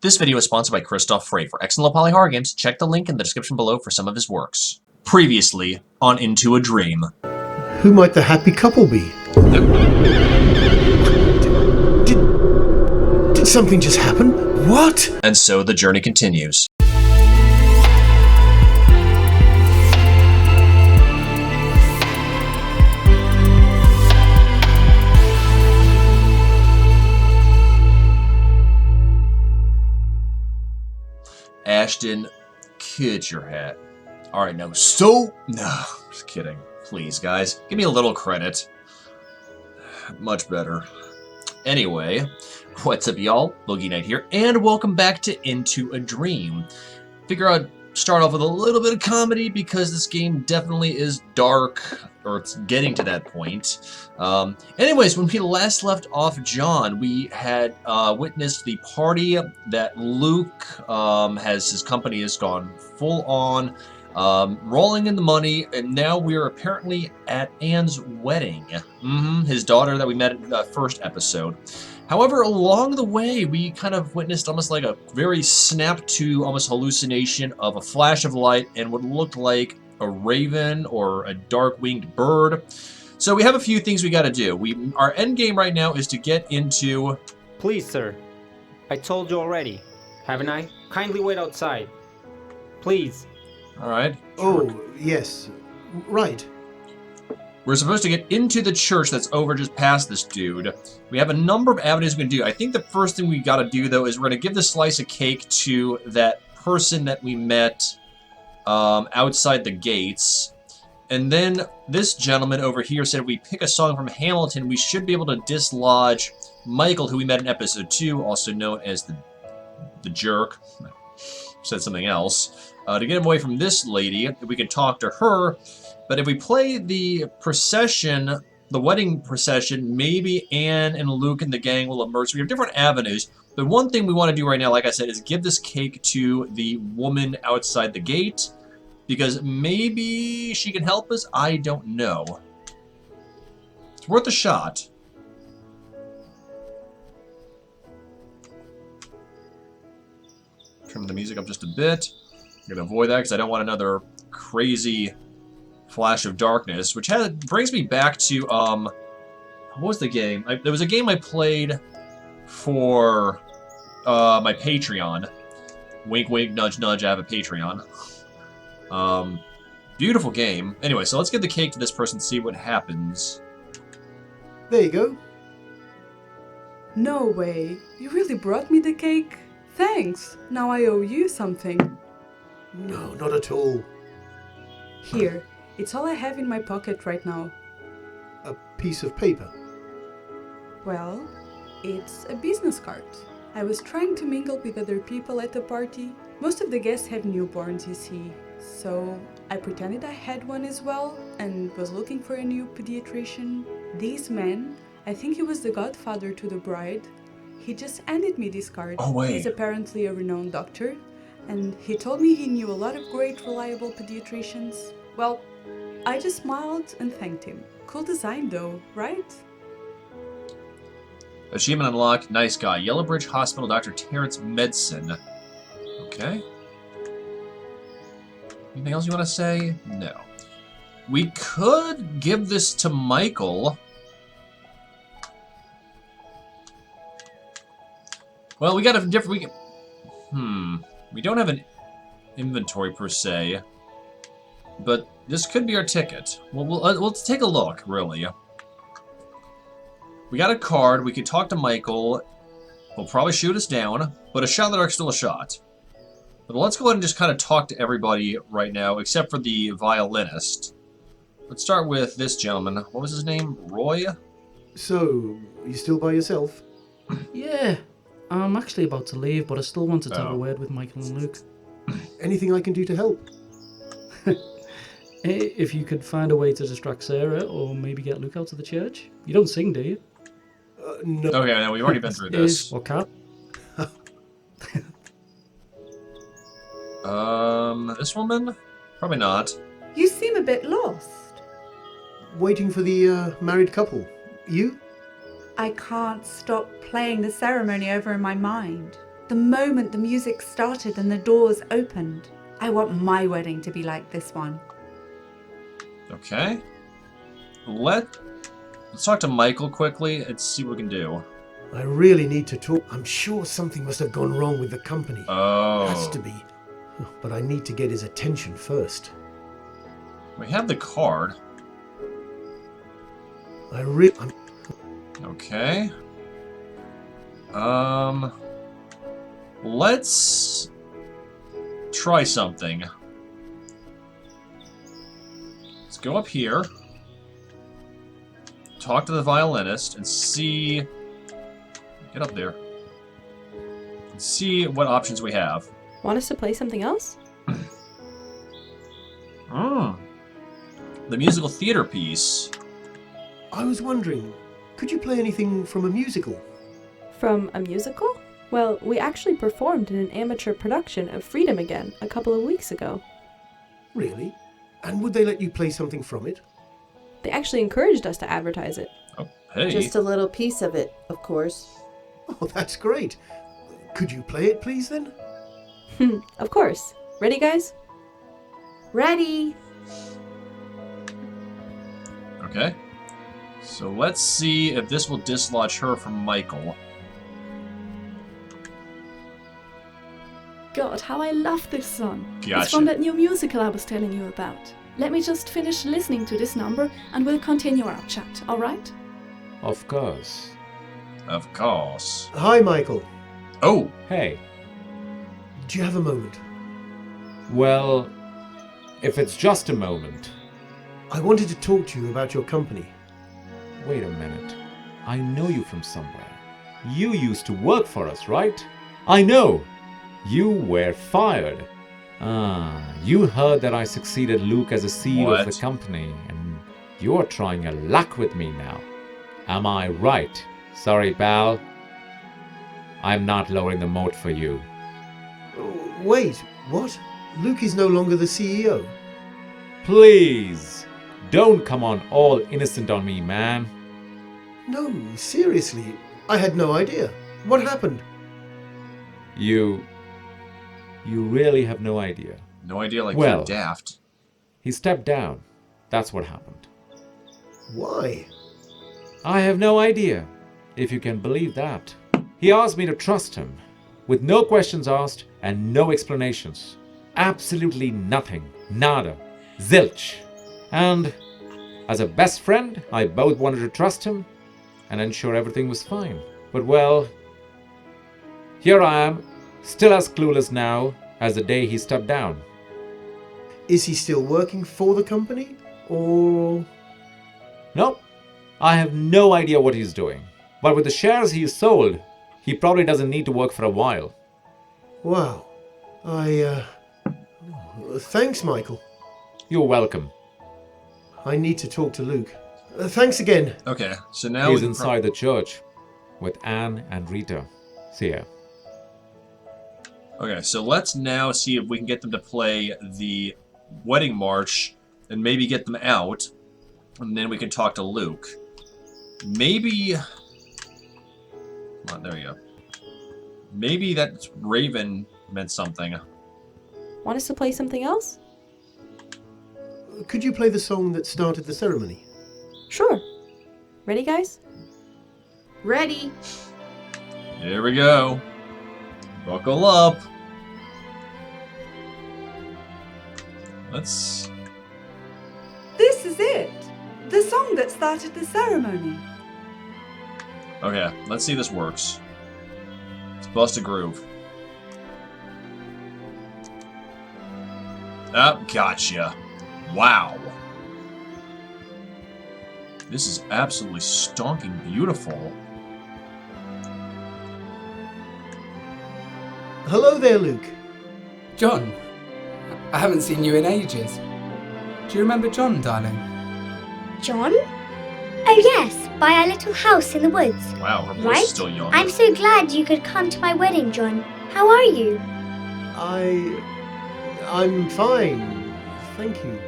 This video is sponsored by Christoph Frey. For excellent poly horror games, check the link in the description below for some of his works. Previously on Into a Dream. Who might the happy couple be? Did something just happen? What? And so the journey continues. Ashton, kid your hat. Alright, now, no, just kidding. Please, guys, give me a little credit. Much better. Anyway, what's up, y'all? Boogie Night here, and welcome back to Into a Dream. Figure I'd start off with a little bit of comedy because this game definitely is dark, or it's getting to that point. Anyways, when we last left off John, we had witnessed the party that Luke his company has gone full on, rolling in the money, and now we're apparently at Anne's wedding. His daughter that we met in the first episode. However, along the way, we kind of witnessed almost like a very snap to almost hallucination of a flash of light and what looked like a raven or a dark-winged bird. So we have a few things we got to do. Our end game right now is to get into... Please, sir. I told you already, haven't I? Kindly wait outside. Please. All right. Oh, yes. Right. We're supposed to get into the church that's over just past this dude. We have a number of avenues we can do. I think the first thing we got to do, though, is we're going to give the slice of cake to that person that we met outside the gates. And then this gentleman over here said if we pick a song from Hamilton, we should be able to dislodge Michael, who we met in episode 2, also known as the jerk. Said something else. To get him away from this lady, we can talk to her. But if we play the procession, the wedding procession, maybe Anne and Luke and the gang will emerge. So we have different avenues. But one thing we want to do right now, like I said, is give this cake to the woman outside the gate. Because maybe she can help us? I don't know. It's worth a shot. Trim the music up just a bit. I'm going to avoid that because I don't want another crazy flash of darkness, which brings me back to, what was the game? There was a game I played for my Patreon. Wink, wink, nudge, nudge, I have a Patreon. Beautiful game. Anyway, so let's give the cake to this person, see what happens. There you go. No way. You really brought me the cake? Thanks. Now I owe you something. No, not at all. Here. It's all I have in my pocket right now. A piece of paper. Well, it's a business card. I was trying to mingle with other people at the party. Most of the guests have newborns, you see. So I pretended I had one as well and was looking for a new pediatrician. This man, I think he was the godfather to the bride. He just handed me this card. Oh, wait. He's apparently a renowned doctor. And he told me he knew a lot of great, reliable pediatricians. Well, I just smiled and thanked him. Cool design though, right? Achievement unlocked. Nice guy. Yellowbridge Hospital, Dr. Terrence Medicine. Okay. Anything else you want to say? No. We could give this to Michael. Well, we got a different... We don't have an inventory per se. But this could be our ticket. We'll take a look, really. We got a card. We could talk to Michael. He'll probably shoot us down. But a shot in the dark is still a shot. But let's go ahead and just kind of talk to everybody right now, except for the violinist. Let's start with this gentleman. What was his name? Roy? So, you still by yourself? Yeah, I'm actually about to leave, but I still wanted to have a word with Michael and Luke. Anything I can do to help? If you could find a way to distract Sarah, or maybe get Luke out of the church. You don't sing, do you? No. Okay, now we've already been through this. Or cat? This woman? Probably not. You seem a bit lost. Waiting for the married couple. You? I can't stop playing the ceremony over in my mind. The moment the music started and the doors opened. I want my wedding to be like this one. Okay. Let's talk to Michael quickly and see what we can do. I really need to talk. I'm sure something must have gone wrong with the company. Oh. Has to be. But I need to get his attention first. We have the card. Okay. Let's try something. Let's go up here. Talk to the violinist and see... Get up there. And see what options we have. Want us to play something else? The musical theater piece. I was wondering, could you play anything from a musical? From a musical? Well, we actually performed in an amateur production of Freedom Again a couple of weeks ago. Really? And would they let you play something from it? They actually encouraged us to advertise it. Oh, hey. Just a little piece of it, of course. Oh, that's great. Could you play it, please, then? Of course. Ready, guys? Ready? Okay. So let's see if this will dislodge her from Michael. God, how I love this song. Gotcha. It's from that new musical I was telling you about. Let me just finish listening to this number and we'll continue our chat, alright? Of course. Of course. Hi, Michael. Oh! Hey, Do you have a moment? well, if it's just a moment. I wanted to talk to you about your company. Wait a minute. I know you from somewhere. You used to work for us, right? I know! You were fired. You heard that I succeeded Luke as a CEO of What? the company, and you're trying your luck with me now. Am I right? Sorry, pal. I'm not lowering the moat for you. Wait, what? Luke is no longer the CEO? Please, don't come on all innocent on me, man. No, seriously. I had no idea. What happened? You really have no idea. No idea, like Well. you're daft. He stepped down. That's what happened. Why? I have no idea, if you can believe that. He asked me to trust him, with no questions asked and no explanations. Absolutely nothing. Nada. Zilch. And as a best friend, I both wanted to trust him and ensure everything was fine. But well, here I am, still as clueless now as the day he stepped down. Is he still working for the company? Or... Nope. I have no idea what he's doing. But with the shares he's sold, he probably doesn't need to work for a while. Wow. Thanks, Michael. You're welcome. I need to talk to Luke. Thanks again. Okay, so now He's we inside the church with Anne and Rita. See ya. Okay, so let's now see if we can get them to play the wedding march and maybe get them out, and then we can talk to Luke. Maybe... Come on, there you go. Maybe that Raven meant something. Want us to play something else? Could you play the song that started the ceremony? Sure. Ready, guys? Ready? Here we go. Buckle up. Let's... This is it! The song that started the ceremony. Okay, let's see if this works. Let's bust a groove. Ah, gotcha. Wow. This is absolutely stonking beautiful. Hello there, Luke. John, I haven't seen you in ages. Do you remember John, darling? John? Oh yes, by our little house in the woods. Wow, her voice Right? is still young. I'm so glad you could come to my wedding, John. How are you? I'm fine. Thank you.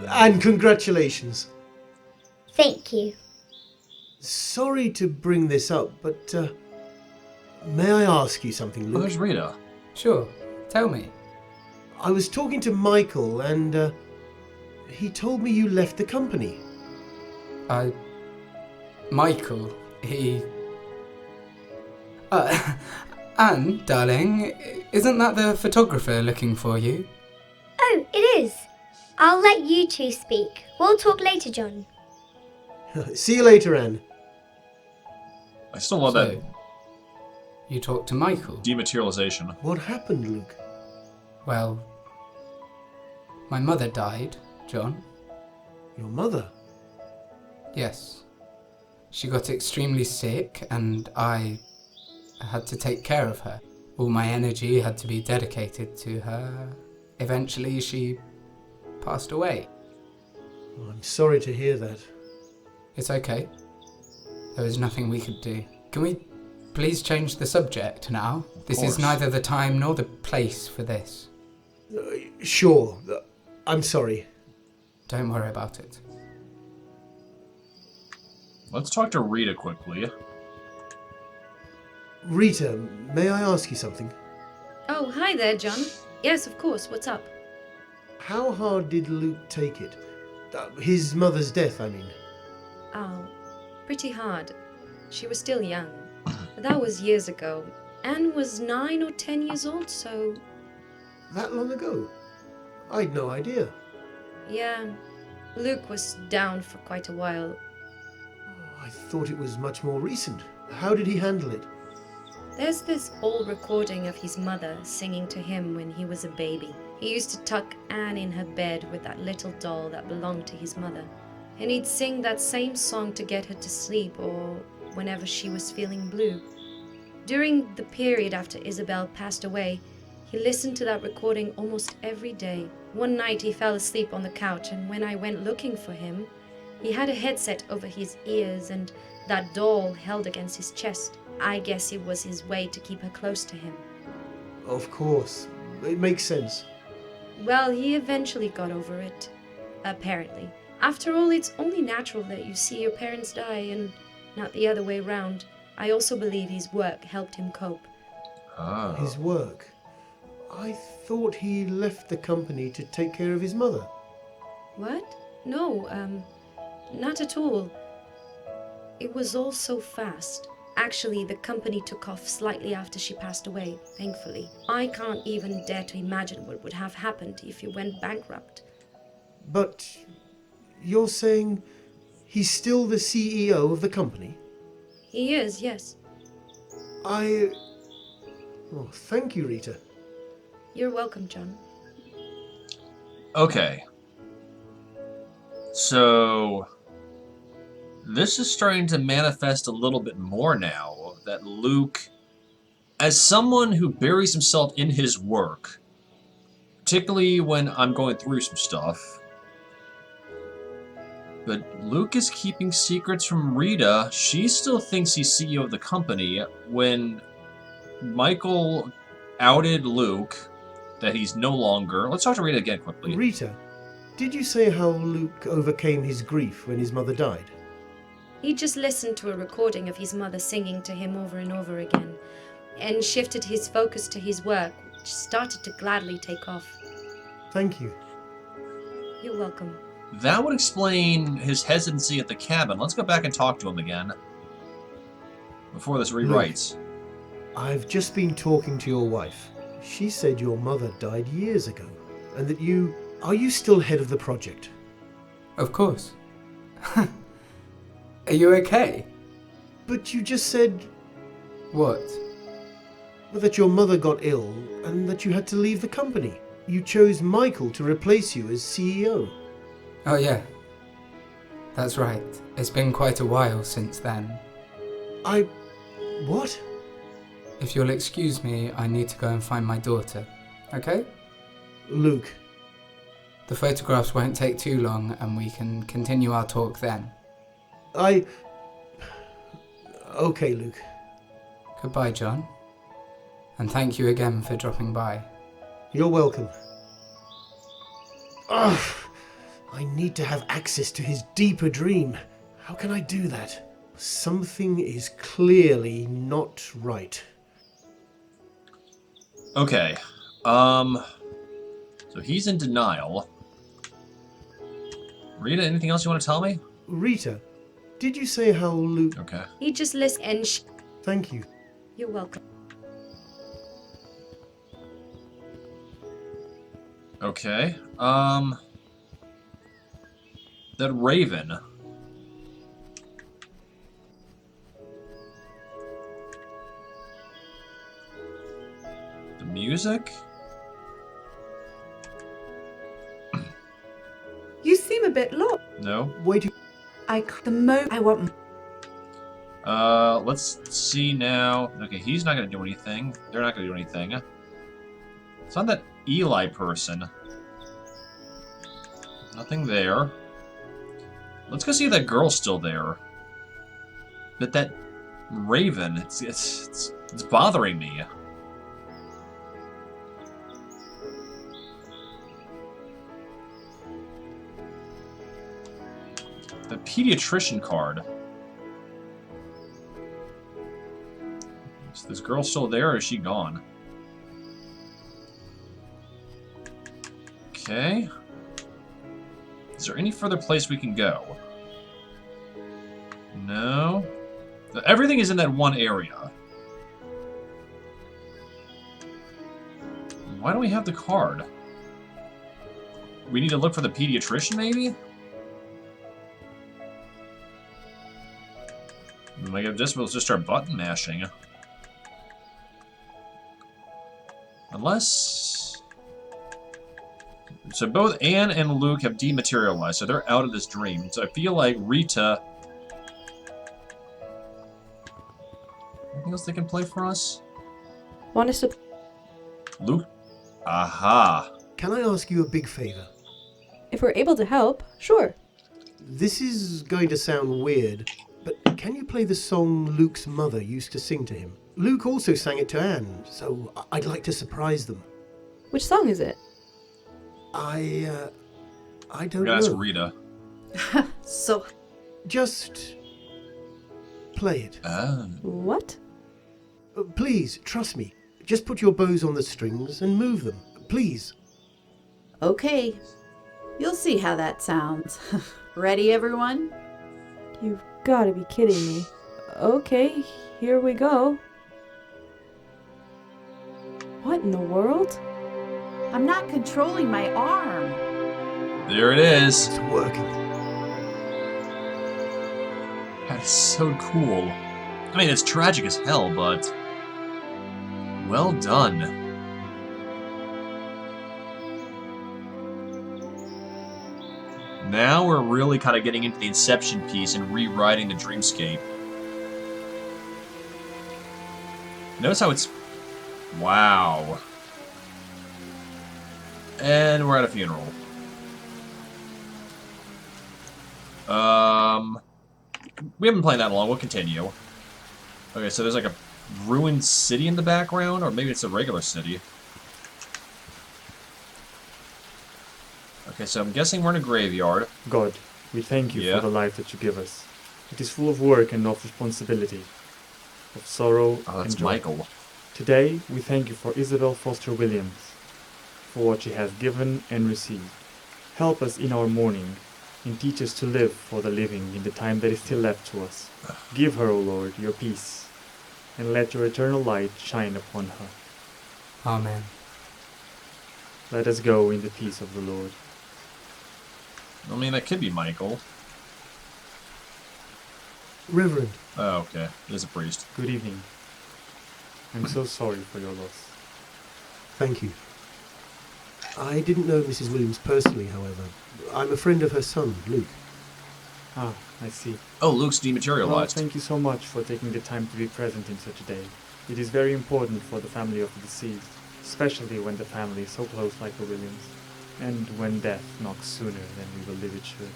And congratulations. Thank you. Sorry to bring this up, but May I ask you something, Oh, Luke? there's Rita. Sure, tell me. I was talking to Michael and he told me you left the company. Michael, he... Anne, darling, isn't that the photographer looking for you? Oh, it is. I'll let you two speak. We'll talk later, John. See you later, Anne. I still love that You talked to Michael? dematerialization. What happened, Luke? Well, my mother died, John. Your mother? Yes. She got extremely sick and I had to take care of her. All my energy had to be dedicated to her. Eventually she passed away. Oh, I'm sorry to hear that. It's okay. There was nothing we could do. Can we please change the subject now? This is neither the time nor the place for this. Sure. I'm sorry. Don't worry about it. Let's talk to Rita quickly. Rita, may I ask you something? Oh, hi there, John. Yes, of course. What's up? How hard did Luke take it? His mother's death, I mean. Oh, pretty hard. She was still young. But that was years ago. Anne was 9 or 10 years old, so... That long ago? I'd no idea. Yeah, Luke was down for quite a while. I thought it was much more recent. How did he handle it? There's this old recording of his mother singing to him when he was a baby. He used to tuck Anne in her bed with that little doll that belonged to his mother. And he'd sing that same song to get her to sleep or whenever she was feeling blue. During the period after Isabel passed away, he listened to that recording almost every day. One night he fell asleep on the couch, and when I went looking for him, he had a headset over his ears and that doll held against his chest. I guess it was his way to keep her close to him. Of course. It makes sense. Well, he eventually got over it. Apparently. After all, it's only natural that you see your parents die and not the other way round. I also believe his work helped him cope. Oh. His work? I thought he left the company to take care of his mother. What? No, not at all. It was all so fast. Actually, the company took off slightly after she passed away, thankfully. I can't even dare to imagine what would have happened if he went bankrupt. But you're saying he's still the CEO of the company? He is, yes. Oh, thank you, Rita. You're welcome, John. Okay. So... this is starting to manifest a little bit more now, that Luke, as someone who buries himself in his work, particularly when I'm going through some stuff, but Luke is keeping secrets from Rita. She still thinks he's CEO of the company. When Michael outed Luke that he's no longer... Let's talk to Rita again quickly. Rita, did you say how Luke overcame his grief when his mother died? He just listened to a recording of his mother singing to him over and over again, and shifted his focus to his work, which started to gladly take off. Thank you. You're welcome. That would explain his hesitancy at the cabin. Let's go back and talk to him again before this rewrites. Luke, I've just been talking to your wife. She said your mother died years ago, and that you... Are you still head of the project? Of course. Are you okay? But you just said... What? That your mother got ill, and that you had to leave the company. You chose Michael to replace you as CEO. Oh yeah. That's right. It's been quite a while since then. What? If you'll excuse me, I need to go and find my daughter. Okay? Luke. The photographs won't take too long, and we can continue our talk then. Okay, Luke. Goodbye, John. And thank you again for dropping by. You're welcome. Ugh! I need to have access to his deeper dream. How can I do that? Something is clearly not right. Okay. So he's in denial. Rita, anything else you want to tell me? Rita, did you say how Luke... Okay. He just listened and Thank you. You're welcome. Okay. That raven. The music? You seem a bit low. No. Wait. I want. Let's see now. Okay, he's not gonna do anything. They're not gonna do anything. It's not that Eli person. Nothing there. Let's go see if that girl's still there. But that raven, it's bothering me. The pediatrician card. Is this girl still there, or is she gone? Okay. Is there any further place we can go? No. Everything is in that one area. Why don't we have the card? We need to look for the pediatrician, maybe? I guess we'll just start button mashing. Unless... So both Anne and Luke have dematerialized, so they're out of this dream. So I feel like Rita... Anything else they can play for us? Want us to... Luke? Aha! Can I ask you a big favor? If we're able to help, sure. This is going to sound weird, but can you play the song Luke's mother used to sing to him? Luke also sang it to Anne, so I'd like to surprise them. Which song is it? I don't We're gonna ask know. Rita. So... Just... play it. What? Please, trust me. Just put your bows on the strings and move them. Please. Okay. You'll see how that sounds. Ready, everyone? You've gotta be kidding me. Okay, here we go. What in the world? I'm not controlling my arm. There it is. It's working. That is so cool. I mean, it's tragic as hell, but... well done. Now we're really kind of getting into the Inception piece and rewriting the dreamscape. Notice how it's... wow. And we're at a funeral. We haven't been playing that long. We'll continue. Okay, so there's like a ruined city in the background, or maybe it's a regular city. Okay, so I'm guessing we're in a graveyard. God, we thank you for the life that you give us. It is full of work and of responsibility, of sorrow and joy. Michael. Today, we thank you for Isabel Foster Williams, for what she has given and received. Help us in our mourning, and teach us to live for the living in the time that is still left to us. Give her, O Lord, your peace, and let your eternal light shine upon her. Amen. Let us go in the peace of the Lord. I mean, that could be Michael. Reverend. Oh, okay. There's a priest. Good evening. I'm so sorry for your loss. Thank you. I didn't know Mrs. Williams personally, however. I'm a friend of her son, Luke. Ah, I see. Oh, Luke's dematerialized. Well, thank you so much for taking the time to be present in such a day. It is very important for the family of the deceased, especially when the family is so close like the Williams, and when death knocks sooner than we believe it should.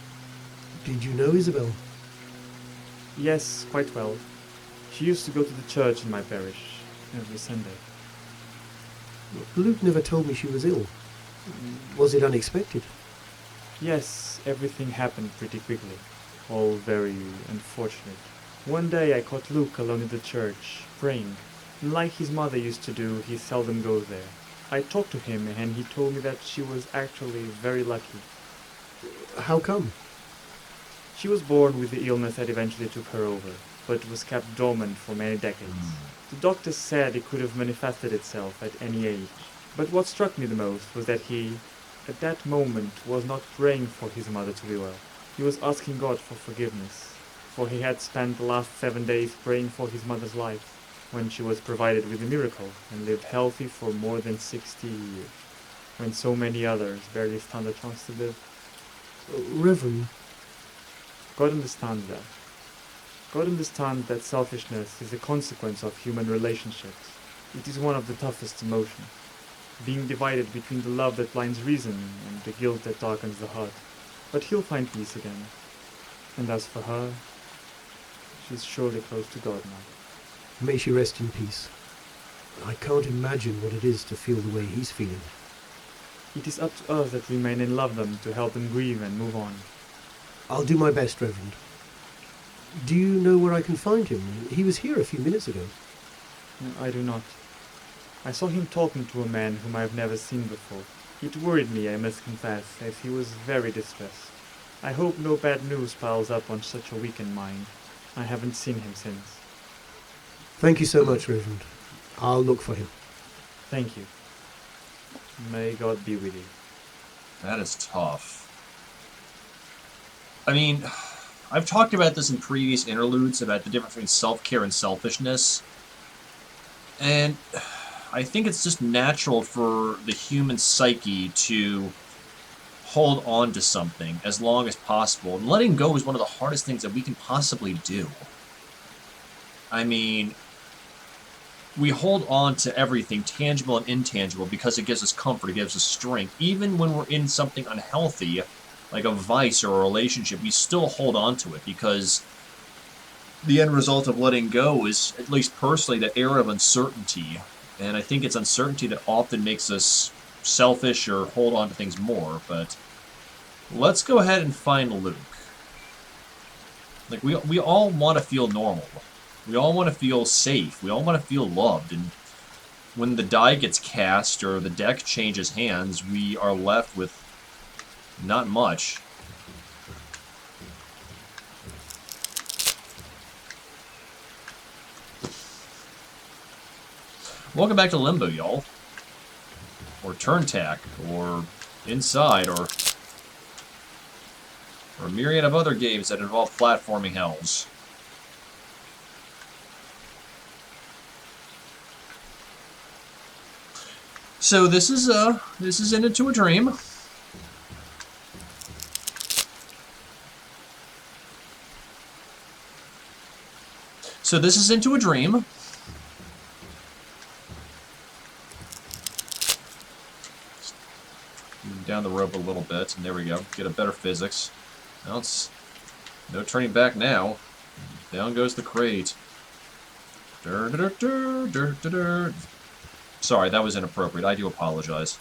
Did you know Isabel? Yes, quite well. She used to go to the church in my parish every Sunday. Luke never told me she was ill. Was it unexpected? Yes, everything happened pretty quickly. All very unfortunate. One day I caught Luke alone in the church, praying. And like his mother used to do, he seldom goes there. I talked to him and he told me that she was actually very lucky. How come? She was born with the illness that eventually took her over, but was kept dormant for many decades. The doctors said it could have manifested itself at any age. But what struck me the most was that he, at that moment, was not praying for his mother to be well. He was asking God for forgiveness, for he had spent the last 7 days praying for his mother's life, when she was provided with a miracle and lived healthy for more than 60 years, when so many others barely stand a chance to live. Reverend, God understands that. God understands that selfishness is a consequence of human relationships. It is one of the toughest emotions, being divided between the love that blinds reason and the guilt that darkens the heart. But he'll find peace again. And as for her, she's surely close to God now. may she rest in peace. I can't imagine what it is to feel the way he's feeling. It is up to us that remain and love them to help them grieve and move on. I'll do my best, Reverend. Do you know where I can find him? He was here a few minutes ago. I do not. I saw him talking to a man whom I have never seen before. It worried me, I must confess, as he was very distressed. I hope no bad news piles up on such a weakened mind. I haven't seen him since. Thank you so much, Reverend. I'll look for him. Thank you. May God be with you. That is tough. I mean, I've talked about this in previous interludes, about the difference between self-care and selfishness. And I think it's just natural for the human psyche to hold on to something as long as possible. And letting go is one of the hardest things that we can possibly do. I mean, we hold on to everything, tangible and intangible, because it gives us comfort, it gives us strength. Even when we're in something unhealthy, like a vice or a relationship, we still hold on to it, because the end result of letting go is, at least personally, that air of uncertainty. And I think it's uncertainty that often makes us selfish or hold on to things more. But let's go ahead and find Luke. Like, we all want to feel normal. We all want to feel safe. We all want to feel loved. And when the die gets cast or the deck changes hands, we are left with not much. Welcome back to Limbo, y'all. Or Turn Tack, or Inside, or a myriad of other games that involve platforming hells. So this is Into a Dream. So this is Into a Dream. Down the rope a little bit, and there we go. Get a better physics. Now it's no turning back now. Down goes the crate. Sorry, that was inappropriate. I do apologize.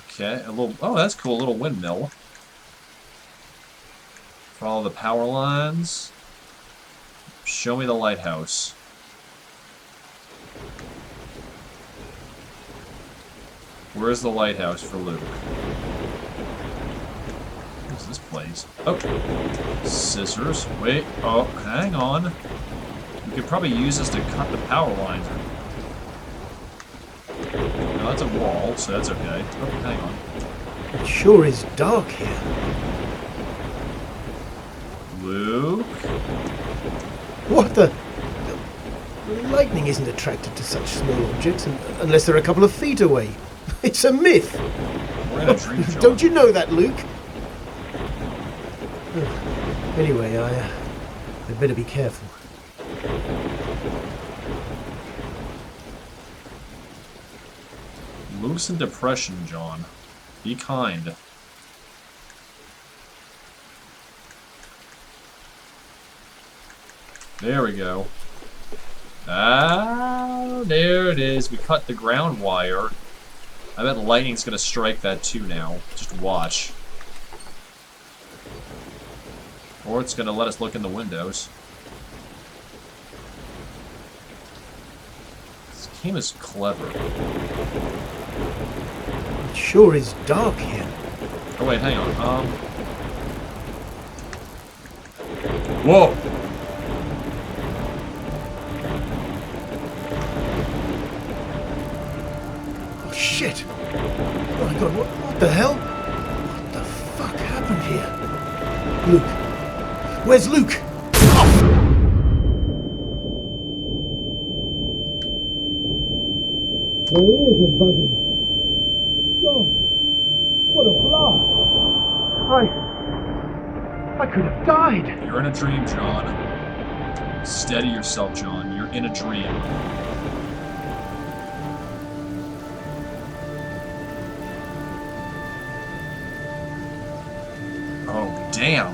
Okay, a little. Oh, that's cool. A little windmill. Follow the power lines. Show me the lighthouse. Where's the lighthouse for Luke? What's this place? Oh, scissors. Wait. Oh, hang on. We could probably use this to cut the power lines. No, that's a wall, so that's okay. Oh, hang on. It sure is dark here. Luke? What the? Lightning isn't attracted to such small objects unless they're a couple of feet away. It's a myth. We're in a dream show. Don't you know that, Luke? Anyway, I'd better be careful. Luke's in depression, John. Be kind. There we go. Ah, there it is. We cut the ground wire. I bet lightning's gonna strike that too now. Just watch. Or it's gonna let us look in the windows. game is clever. It sure is dark here. Oh wait, hang on. Whoa! Oh shit! Oh my god, what the hell? What the fuck happened here? Luke. Where's Luke? My ears are buzzing. God, what a blast! I could have died. You're in a dream, John. Steady yourself, John. You're in a dream. Oh, damn.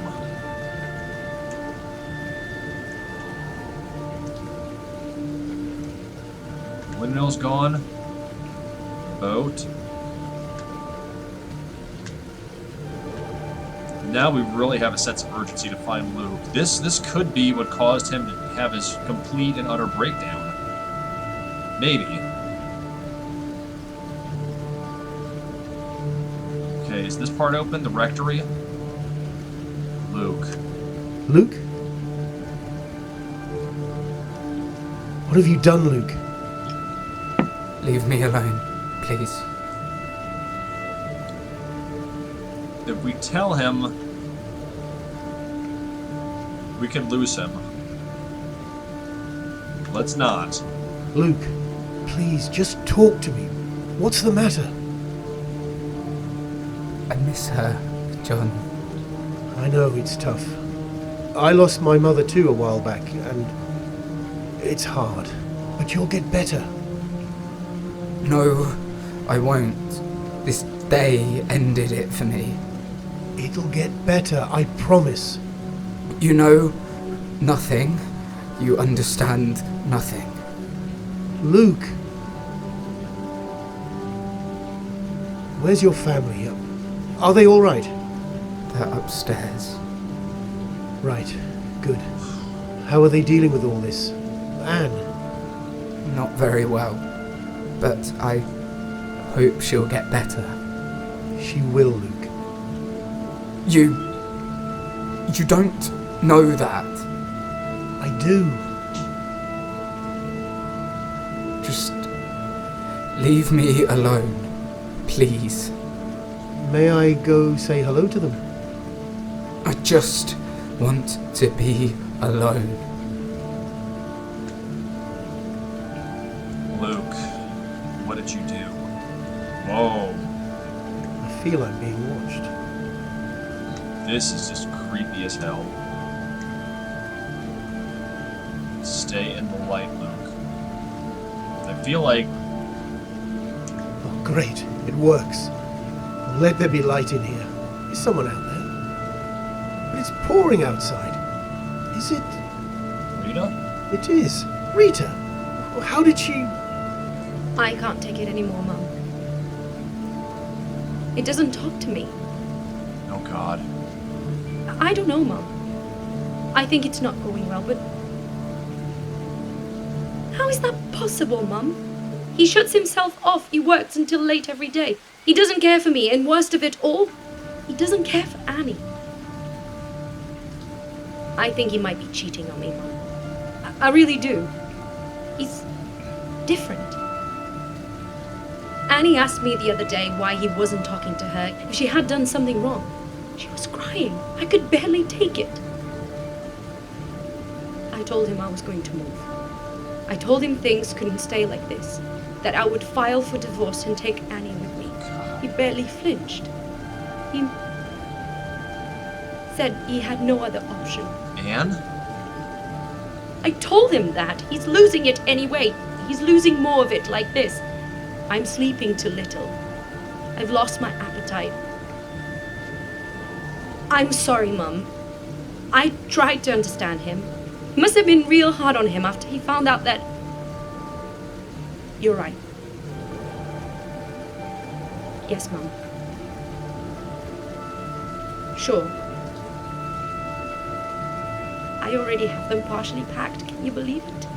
Windmill's gone. Boat. Now we really have a sense of urgency to find Luke. This could be what caused him to have his complete and utter breakdown. Maybe. Okay, is this part open? The rectory? Luke. Luke? What have you done, Luke? Leave me alone, please. If we tell him, we could lose him. Let's not. Luke, please, just talk to me. What's the matter? I miss her, John. I know it's tough. I lost my mother too a while back, and it's hard. But you'll get better. No, I won't. This day ended it for me. It'll get better, I promise. You know nothing. You understand nothing. Luke. Where's your family? Are they all right? They're upstairs. Right. Good. How are they dealing with all this? Anne? Not very well. But I hope she'll get better. She will, Luke. You don't know that. I do. Just leave me alone, please. May I go say hello to them? I just want to be alone. Luke, what did you do? Whoa. I feel I'm being watched. This is just creepy as hell. Stay in the light, Luke. I feel like... Oh, great. It works. Let there be light in here. Is someone out there? But it's pouring outside. Is it... Rita? It is. Rita! How did she... I can't take it anymore, Mum. It doesn't talk to me. Oh, God. I don't know, Mum. I think it's not going well, but... How is that possible, Mum? He shuts himself off. He works until late every day. He doesn't care for me, and worst of it all, he doesn't care for Annie. I think he might be cheating on me, Mum. I really do. He's different. Annie asked me the other day why he wasn't talking to her if she had done something wrong. She was crying. I could barely take it. I told him I was going to move. I told him things couldn't stay like this, that I would file for divorce and take Annie with me. He barely flinched. He said he had no other option. Anne? I told him that. He's losing it anyway. He's losing more of it like this. I'm sleeping too little. I've lost my appetite. I'm sorry, Mum. I tried to understand him. It must have been real hard on him after he found out that... You're right. Yes, Mum. Sure. I already have them partially packed. Can you believe it?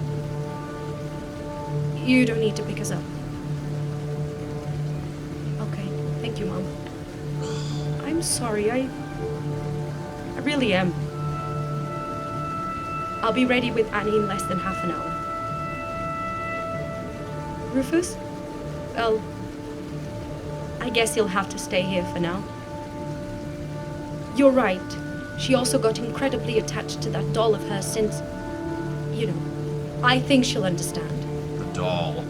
You don't need to pick us up. Okay, thank you, Mom. I'm sorry, I really am. I'll be ready with Annie in less than half an hour. Rufus? Well, I guess you'll have to stay here for now. You're right. She also got incredibly attached to that doll of hers since... You know, I think she'll understand. The doll.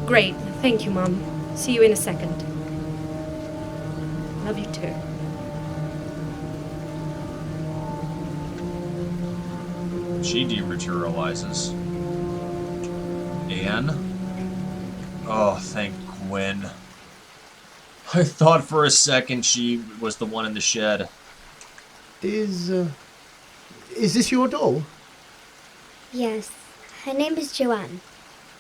Great. Thank you, Mom. See you in a second. Love you too. She dematerializes. Anne? Oh, thank Gwen. I thought for a second she was the one in the shed. Is this your doll? Yes, her name is Joanne.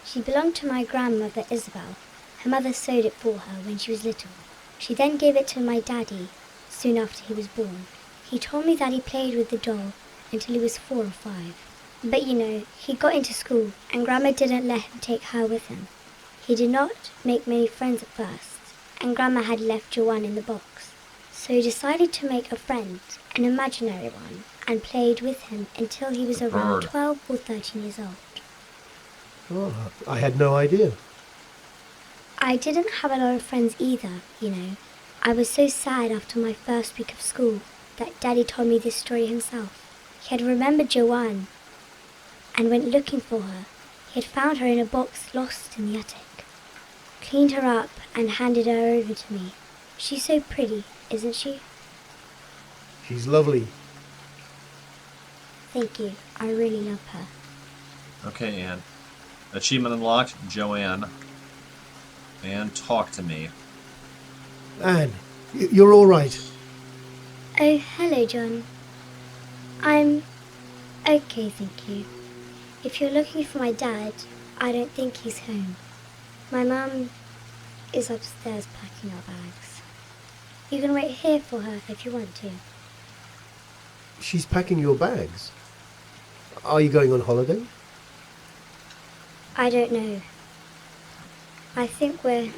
She belonged to my grandmother Isabel. Her mother sewed it for her when she was little. She then gave it to my daddy soon after he was born. He told me that he played with the doll until he was 4 or 5. But you know, he got into school and Grandma didn't let him take her with him. He did not make many friends at first, and Grandma had left Joanne in the box. So he decided to make a friend, an imaginary one, and played with him until he was around 12 or 13 years old. Oh, I had no idea. I didn't have a lot of friends either, you know. I was so sad after my first week of school that Daddy told me this story himself. He had remembered Joanne and went looking for her. He had found her in a box lost in the attic, cleaned her up and handed her over to me. She's so pretty, isn't she? She's lovely. Thank you. I really love her. Okay, Anne. Achievement unlocked, Joanne. And talk to me. Anne, you're all right. Oh, hello, John. I'm okay, thank you. If you're looking for my dad, I don't think he's home. My mum is upstairs packing our bags. You can wait here for her if you want to. She's packing your bags. Are you going on holiday? I don't know. I think we're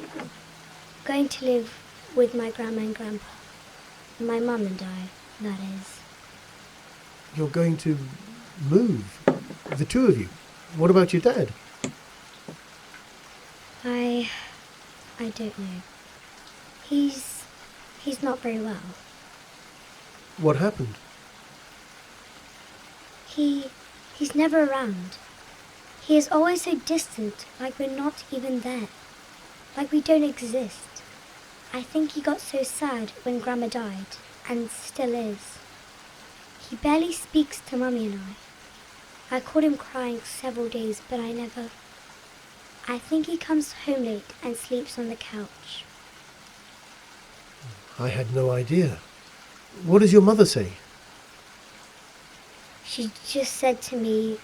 going to live with my grandma and grandpa. My mum and I, that is. You're going to move? The two of you? What about your dad? I don't know. He's not very well. What happened? He's never around. He is always so distant, like we're not even there. Like we don't exist. I think he got so sad when Grandma died, and still is. He barely speaks to Mummy and I caught him crying several days, but I think he comes home late and sleeps on the couch. I had no idea. What does your mother say? She just said to me,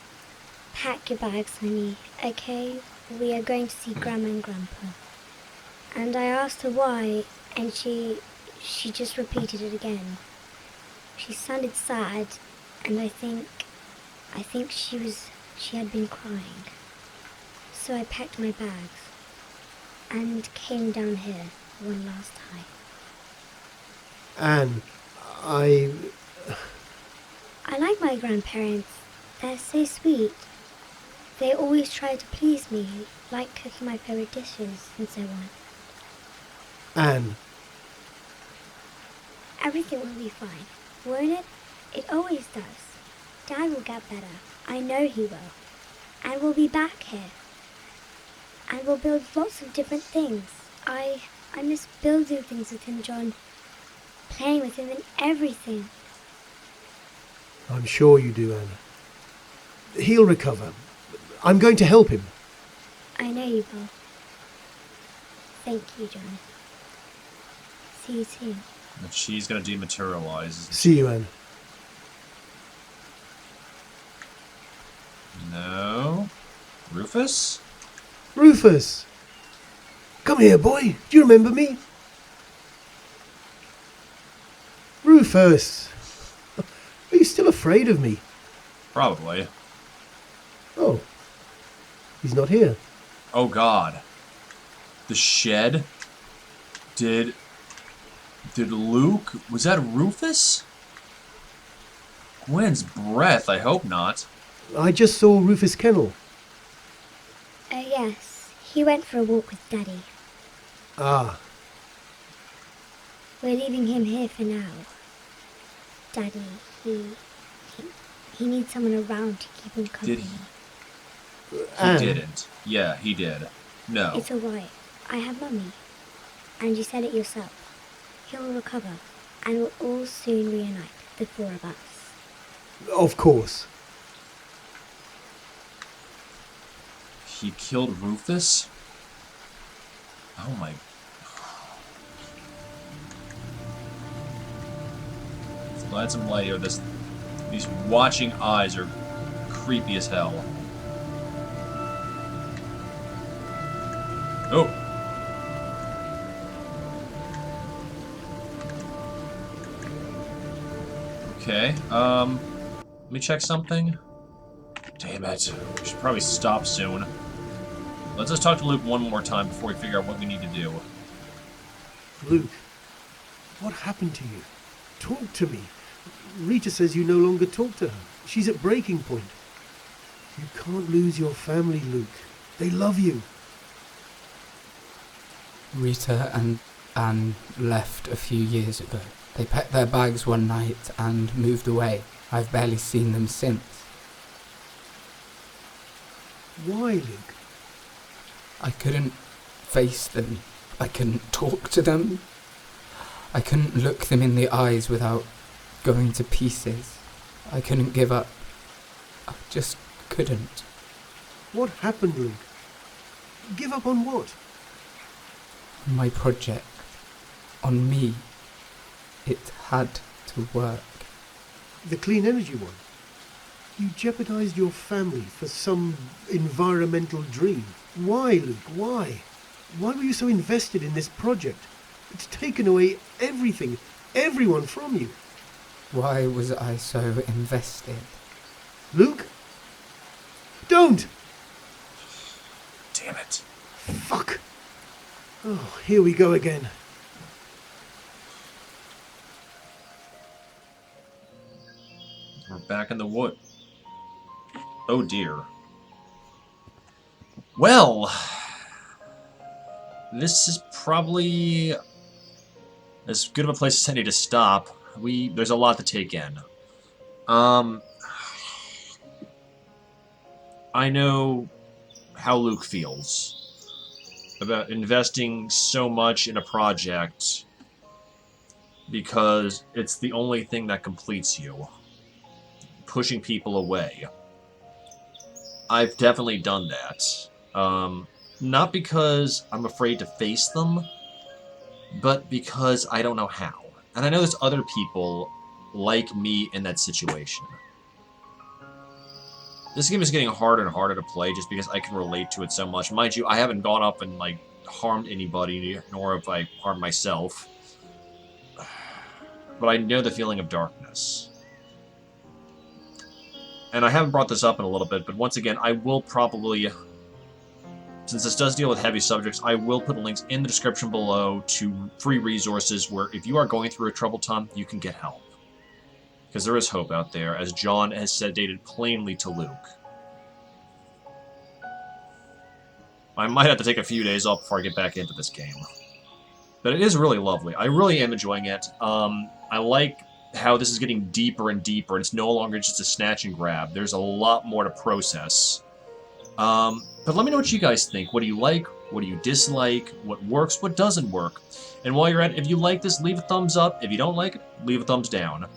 "Pack your bags, honey, okay? We are going to see Grandma and Grandpa." And I asked her why, and she just repeated it again. She sounded sad, and I think she had been crying. So I packed my bags and came down here one last time. Anne, I like my grandparents. They're so sweet. They always try to please me, like cooking my favorite dishes and so on. Anne. Everything will be fine, won't it? It always does. Dad will get better. I know he will. And we'll be back here. And we'll build lots of different things. I miss building things with him, John. Playing with him and everything. I'm sure you do, Anne. He'll recover. I'm going to help him. I know you will. Thank you, John. See you soon. And she's going to dematerialize. See you, Anne. No. Rufus? Rufus! Come here, boy. Do you remember me? Rufus! Are you still afraid of me? Probably. Oh. He's not here. Oh God. The shed? Did Luke... Was that Rufus? Gwen's breath, I hope not. I just saw Rufus Kennel. Yes. He went for a walk with Daddy. Ah. We're leaving him here for now. Daddy, he needs someone around to keep him company. Did he? He didn't. Yeah, he did. No. It's alright. I have Mummy. And you said it yourself. He'll recover, and we'll all soon reunite, the four of us. Of course. He killed Rufus? Oh my... Let's add some light here. These watching eyes are creepy as hell. Oh! Okay, let me check something. Damn it. We should probably stop soon. Let's just talk to Luke one more time before we figure out what we need to do. Luke, what happened to you? Talk to me. Rita says you no longer talk to her. She's at breaking point. You can't lose your family, Luke. They love you. Rita and Anne left a few years ago. They packed their bags one night and moved away. I've barely seen them since. Why, Luke? I couldn't face them. I couldn't talk to them. I couldn't look them in the eyes without going to pieces. I couldn't give up. I just couldn't. What happened, Luke? Give up on what? My project. On me. It had to work. The clean energy one. You jeopardized your family for some environmental dream. Why, Luke? Why? Why were you so invested in this project? It's taken away everything, everyone from you. Why was I so invested? Luke? Don't! Damn it. Fuck! Oh, here we go again. We're back in the wood. Oh dear. Well, this is probably as good of a place as any to stop. There's a lot to take in. I know how Luke feels about investing so much in a project because it's the only thing that completes you. Pushing people away. I've definitely done that. Not because I'm afraid to face them, but because I don't know how. And I know there's other people like me in that situation. This game is getting harder and harder to play just because I can relate to it so much. Mind you, I haven't gone up and like harmed anybody, nor have I harmed myself. But I know the feeling of darkness. And I haven't brought this up in a little bit, but once again, I will probably, since this does deal with heavy subjects, I will put links in the description below to free resources where if you are going through a troubled time, you can get help. Because there is hope out there, as John has stated plainly to Luke. I might have to take a few days off before I get back into this game. But it is really lovely. I really am enjoying it. I like how this is getting deeper and deeper, and it's no longer just a snatch and grab. There's a lot more to process. But let me know what you guys think. What do you like? What do you dislike? What works? What doesn't work? And while you're at it, if you like this, leave a thumbs up. If you don't like it, leave a thumbs down.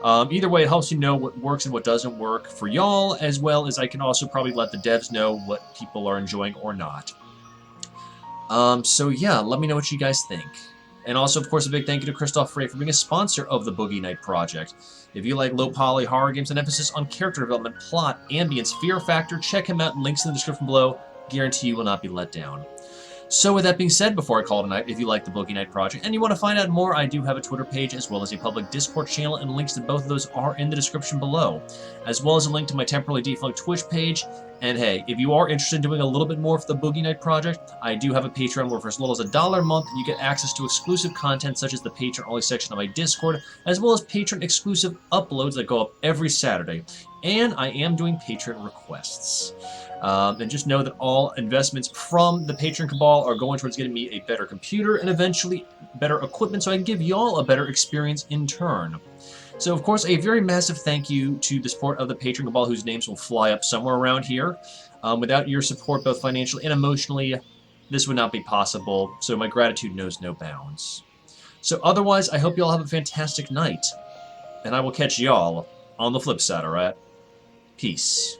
Either way, it helps you know what works and what doesn't work for y'all, as well as I can also probably let the devs know what people are enjoying or not. So yeah, let me know what you guys think. And also, of course, a big thank you to Christoph Frey for being a sponsor of the Boogie Night Project. If you like low-poly horror games and emphasis on character development, plot, ambience, fear factor, check him out. Links in the description below. Guarantee you will not be let down. So with that being said, before I call it a night, if you like the Boogie Night Project and you want to find out more, I do have a Twitter page as well as a public Discord channel, and links to both of those are in the description below, as well as a link to my temporarily defunct Twitch page And hey, if you are interested in doing a little bit more for the Boogie Night project, I do have a Patreon where for as little as $1 a month, you get access to exclusive content such as the patron-only section of my Discord, as well as patron-exclusive uploads that go up every Saturday. And I am doing patron requests. And just know that all investments from the Patron Cabal are going towards getting me a better computer and eventually better equipment so I can give y'all a better experience in turn. So, of course, a very massive thank you to the support of the Patron Cabal, whose names will fly up somewhere around here. Without your support, both financially and emotionally, this would not be possible, so my gratitude knows no bounds. So otherwise, I hope y'all have a fantastic night, and I will catch y'all on the flip side, alright? Peace.